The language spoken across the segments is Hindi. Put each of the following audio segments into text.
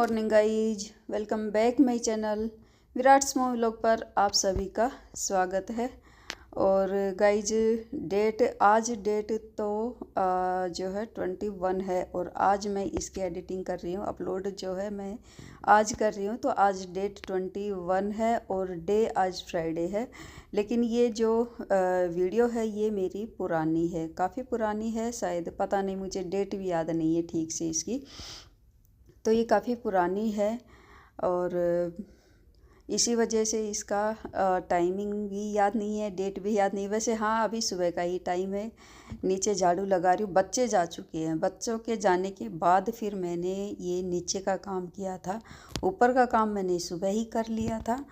Morning guys, welcome back my channel Virat small vlog पर आप सभी का स्वागत है। और गाइज आज डेट तो जो है 21 है और आज मैं इसकी एडिटिंग कर रही हूँ। अपलोड जो है मैं आज कर रही हूँ, तो आज डेट 21 है और डे आज फ्राइडे है। लेकिन ये जो वीडियो है ये मेरी पुरानी है, काफ़ी पुरानी है, शायद पता नहीं, मुझे डेट भी याद नहीं है ठीक से इसकी। तो ये काफ़ी पुरानी है और इसी वजह से इसका टाइमिंग भी याद नहीं है, डेट भी याद नहीं। वैसे हाँ, अभी सुबह का ही टाइम है, नीचे झाड़ू लगा रही हूँ। बच्चे जा चुके हैं, बच्चों के जाने के बाद फिर मैंने ये नीचे का काम किया था। ऊपर का काम मैंने सुबह ही कर लिया था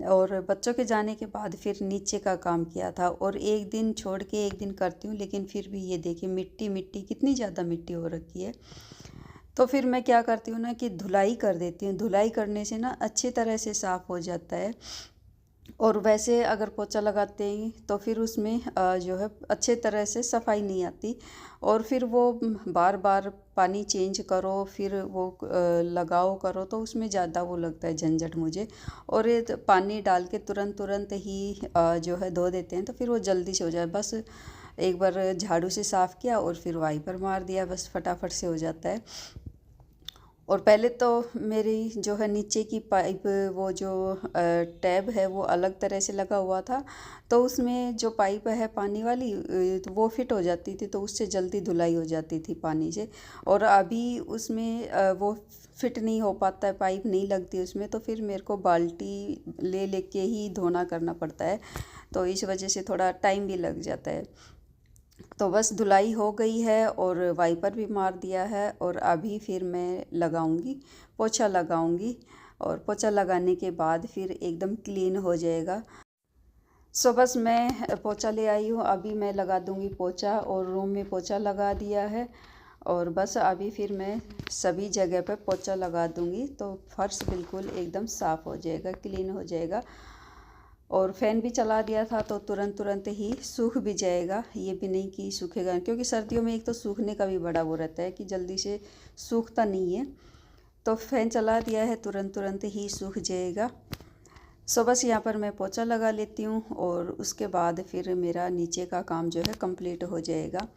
और बच्चों के जाने के बाद फिर नीचे का काम किया था। और एक दिन छोड़ के एक दिन करती हूँ, लेकिन फिर भी ये देखिए मिट्टी मिट्टी कितनी ज़्यादा मिट्टी हो रखी है। तो फिर मैं क्या करती हूँ ना कि धुलाई कर देती हूँ। धुलाई करने से ना अच्छी तरह से साफ़ हो जाता है। और वैसे अगर पोछा लगाते हैं तो फिर उसमें जो है अच्छे तरह से सफाई नहीं आती। और फिर वो बार बार पानी चेंज करो, फिर वो लगाओ करो, तो उसमें ज़्यादा वो लगता है झंझट मुझे। और ये पानी डाल के तुरंत तुरंत ही जो है धो देते हैं, तो फिर वो जल्दी से हो जाए। बस एक बार झाड़ू से साफ़ किया और फिर वाइपर मार दिया, बस फटाफट से हो जाता है। और पहले तो मेरी जो है नीचे की पाइप, वो जो टैब है वो अलग तरह से लगा हुआ था, तो उसमें जो पाइप है पानी वाली तो वो फिट हो जाती थी, तो उससे जल्दी धुलाई हो जाती थी पानी से। और अभी उसमें वो फिट नहीं हो पाता है, पाइप नहीं लगती उसमें, तो फिर मेरे को बाल्टी ले लेके ही धोना करना पड़ता है, तो इस वजह से थोड़ा टाइम भी लग जाता है। तो बस धुलाई हो गई है और वाइपर भी मार दिया है और अभी फिर मैं लगाऊंगी, पोछा लगाऊंगी। और पोछा लगाने के बाद फिर एकदम क्लीन हो जाएगा। सो बस मैं पोछा ले आई हूँ, अभी मैं लगा दूंगी पोछा। और रूम में पोछा लगा दिया है और बस अभी फिर मैं सभी जगह पर पोछा लगा दूंगी, तो फर्श बिल्कुल एकदम साफ़ हो जाएगा, क्लीन हो जाएगा। और फ़ैन भी चला दिया था तो तुरंत तुरंत ही सूख भी जाएगा, ये भी नहीं कि सूखेगा, क्योंकि सर्दियों में एक तो सूखने का भी बड़ा वो रहता है कि जल्दी से सूखता नहीं है। तो फ़ैन चला दिया है, तुरंत तुरंत ही सूख जाएगा। सो बस यहाँ पर मैं पोछा लगा लेती हूँ और उसके बाद फिर मेरा नीचे का काम जो है कंप्लीट हो जाएगा।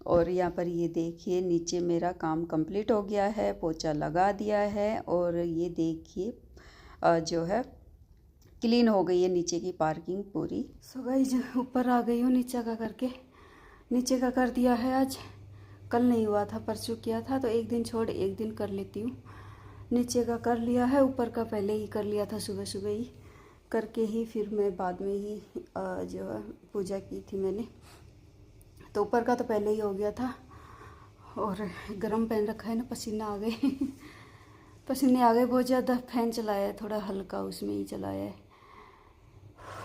और यहाँ पर ये देखिए नीचे मेरा काम कंप्लीट हो गया है, पोछा लगा दिया है और ये देखिए जो है क्लीन हो गई है नीचे की पार्किंग पूरी। सो गाइस ऊपर आ गई हूँ, नीचे का करके, नीचे का कर दिया है आज। कल नहीं हुआ था, परसों किया था, तो एक दिन छोड़ एक दिन कर लेती हूँ। नीचे का कर लिया है, ऊपर का पहले ही कर लिया था, सुबह सुबह ही करके ही फिर मैं बाद में ही जो है पूजा की थी मैंने। तो ऊपर का तो पहले ही हो गया था। और गर्म पहन रखा है ना, पसीना आ गए पसीने आ गए बहुत ज़्यादा। फैन चलाया है थोड़ा हल्का, उसमें ही चलाया है,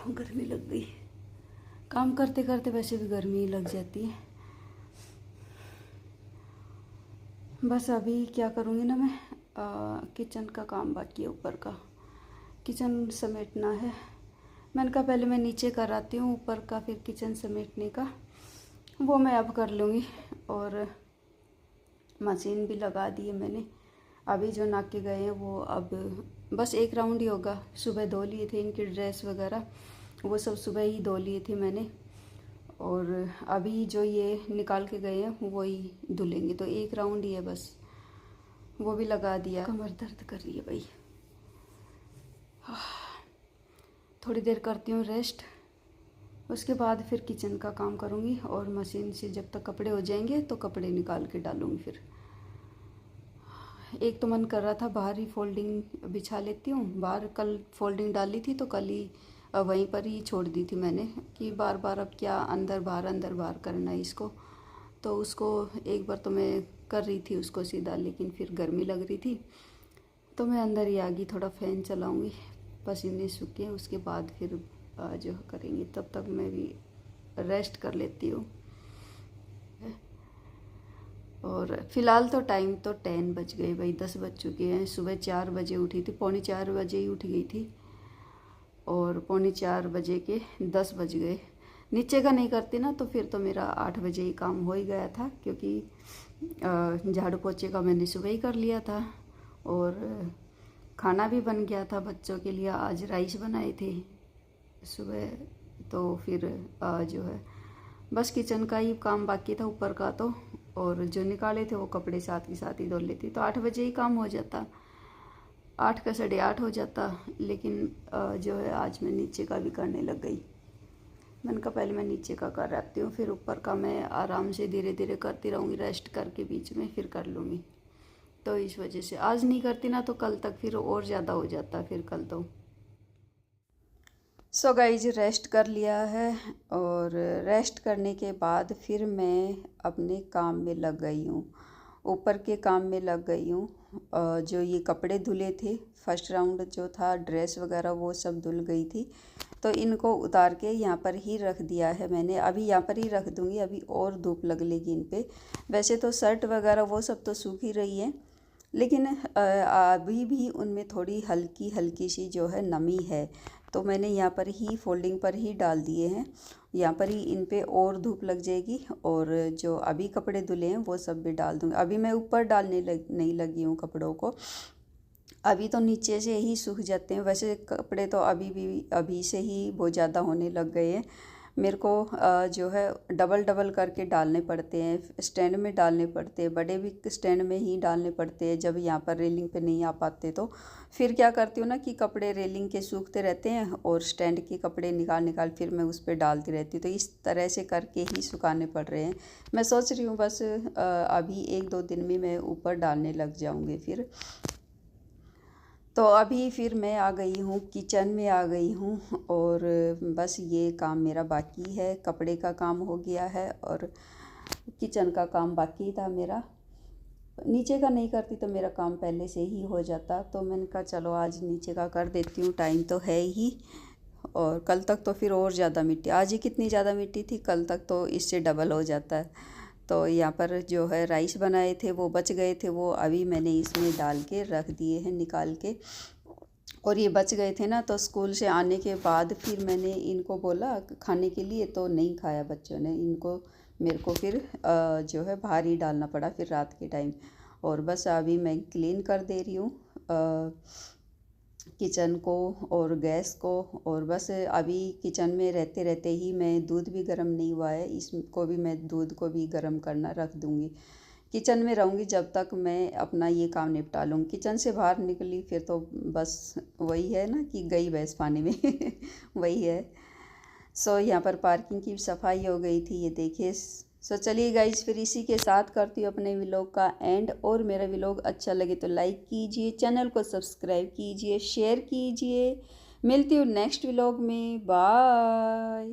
गर्मी लग गई। काम करते करते वैसे भी गर्मी लग जाती है। बस अभी क्या करूँगी ना मैं, किचन का काम बाकी है, ऊपर का किचन समेटना है। मैंने कहा पहले मैं नीचे कराती हूँ, ऊपर का फिर किचन समेटने का वो मैं अब कर लूँगी। और मशीन भी लगा दी है मैंने। अभी जो नाके गए हैं वो अब बस एक राउंड ही होगा। सुबह धो लिए थे इनकी ड्रेस वगैरह, वो सब सुबह ही धो लिए थे मैंने। और अभी जो ये निकाल के गए हैं वही धुलेंगे, तो एक राउंड ही है बस, वो भी लगा दिया। कमर दर्द कर रही है भाई, थोड़ी देर करती हूँ रेस्ट, उसके बाद फिर किचन का काम करूँगी। और मशीन से जब तक कपड़े हो जाएंगे तो कपड़े निकाल के डालूँगी। फिर एक तो मन कर रहा था बाहर ही फोल्डिंग बिछा लेती हूँ, बाहर कल फोल्डिंग डाली थी तो कल ही वहीं पर ही छोड़ दी थी मैंने, कि बार बार अब क्या अंदर बाहर करना है इसको। तो उसको एक बार तो मैं कर रही थी उसको सीधा, लेकिन फिर गर्मी लग रही थी तो मैं अंदर ही आ गई। थोड़ा फ़ैन चलाऊँगी, पसीने सूखे, उसके बाद फिर जो करेंगे। तब तक मैं भी रेस्ट कर लेती हूँ। और फ़िलहाल तो टाइम तो 10 बज गए भाई, 10 बज चुके हैं। सुबह 4 बजे उठी थी, पौने 4 बजे ही उठ गई थी और पौने 4 बजे के 10 बज गए। नीचे का नहीं करती ना तो फिर तो मेरा 8 बजे ही काम हो ही गया था, क्योंकि झाड़ू पोछे का मैंने सुबह ही कर लिया था। और खाना भी बन गया था बच्चों के लिए। आज राइस बनाए थे सुबह, तो फिर जो है बस किचन का ही काम बाकी था ऊपर का तो, और जो निकाले थे वो कपड़े साथ के साथ ही धो लेती, तो 8 बजे ही काम हो जाता, 8 का 8:30 हो जाता। लेकिन जो है आज मैं नीचे का भी करने लग गई। मैंने कहा पहले मैं नीचे का कर आती हूँ, फिर ऊपर का मैं आराम से धीरे धीरे करती रहूँगी, रेस्ट करके बीच में फिर कर लूँगी। तो इस वजह से आज नहीं करती ना तो कल तक फिर और ज़्यादा हो जाता फिर कल तो। सो गाइज रेस्ट कर लिया है, और रेस्ट करने के बाद फिर मैं अपने काम में लग गई हूँ, ऊपर के काम में लग गई हूँ। जो ये कपड़े धुले थे फर्स्ट राउंड जो था, ड्रेस वगैरह वो सब धुल गई थी, तो इनको उतार के यहाँ पर ही रख दिया है मैंने। अभी यहाँ पर ही रख दूँगी, अभी और धूप लग लेगी इन पे। वैसे तो शर्ट वगैरह वो सब तो सूख ही रही है, लेकिन अभी भी उनमें थोड़ी हल्की हल्की सी जो है नमी है, तो मैंने यहाँ पर ही फोल्डिंग पर ही डाल दिए हैं। यहाँ पर ही इन पे और धूप लग जाएगी, और जो अभी कपड़े धुले हैं वो सब भी डाल दूँगी। अभी मैं ऊपर डालने नहीं लगी हूँ कपड़ों को, अभी तो नीचे से ही सूख जाते हैं। वैसे कपड़े तो अभी से ही बहुत ज़्यादा होने लग गए हैं। मेरे को जो है डबल डबल करके डालने पड़ते हैं, स्टैंड में डालने पड़ते हैं, बड़े भी स्टैंड में ही डालने पड़ते हैं जब यहाँ पर रेलिंग पे नहीं आ पाते। तो फिर क्या करती हूँ ना कि कपड़े रेलिंग के सूखते रहते हैं और स्टैंड के कपड़े निकाल फिर मैं उस पर डालती रहती हूँ। तो इस तरह से करके ही सुखाने पड़ रहे हैं। मैं सोच रही हूँ बस अभी 1-2 दिन में मैं ऊपर डालने लग जाऊँगी फिर। तो अभी फिर मैं आ गई हूँ किचन में आ गई हूँ, और बस ये काम मेरा बाकी है। कपड़े का काम हो गया है और किचन का काम बाकी था मेरा। नीचे का नहीं करती तो मेरा काम पहले से ही हो जाता, तो मैंने कहा चलो आज नीचे का कर देती हूँ, टाइम तो है ही। और कल तक तो फिर और ज़्यादा मिट्टी, आज ही कितनी ज़्यादा मिट्टी थी, कल तक तो इससे डबल हो जाता है। तो यहाँ पर जो है राइस बनाए थे वो बच गए थे, वो अभी मैंने इसमें डाल के रख दिए हैं निकाल के। और ये बच गए थे ना, तो स्कूल से आने के बाद फिर मैंने इनको बोला खाने के लिए, तो नहीं खाया बच्चों ने इनको। मेरे को फिर जो है बाहर ही डालना पड़ा फिर रात के टाइम। और बस अभी मैं क्लीन कर दे रही हूँ किचन को और गैस को। और बस अभी किचन में रहते रहते ही मैं, दूध भी गर्म नहीं हुआ है, इसको भी मैं दूध को भी गर्म करना रख दूँगी। किचन में रहूँगी जब तक मैं अपना ये काम निपटा लूँगी। किचन से बाहर निकली फिर तो बस वही है ना कि गई भैंस पानी में वही है। सो यहाँ पर पार्किंग की सफाई हो गई थी, ये देखिए। सो चलिए गाइज, फिर इसी के साथ करती हूँ अपने व्लॉग का एंड। और मेरा व्लॉग अच्छा लगे तो लाइक कीजिए, चैनल को सब्सक्राइब कीजिए, शेयर कीजिए। मिलती हूँ नेक्स्ट व्लॉग में, बाय।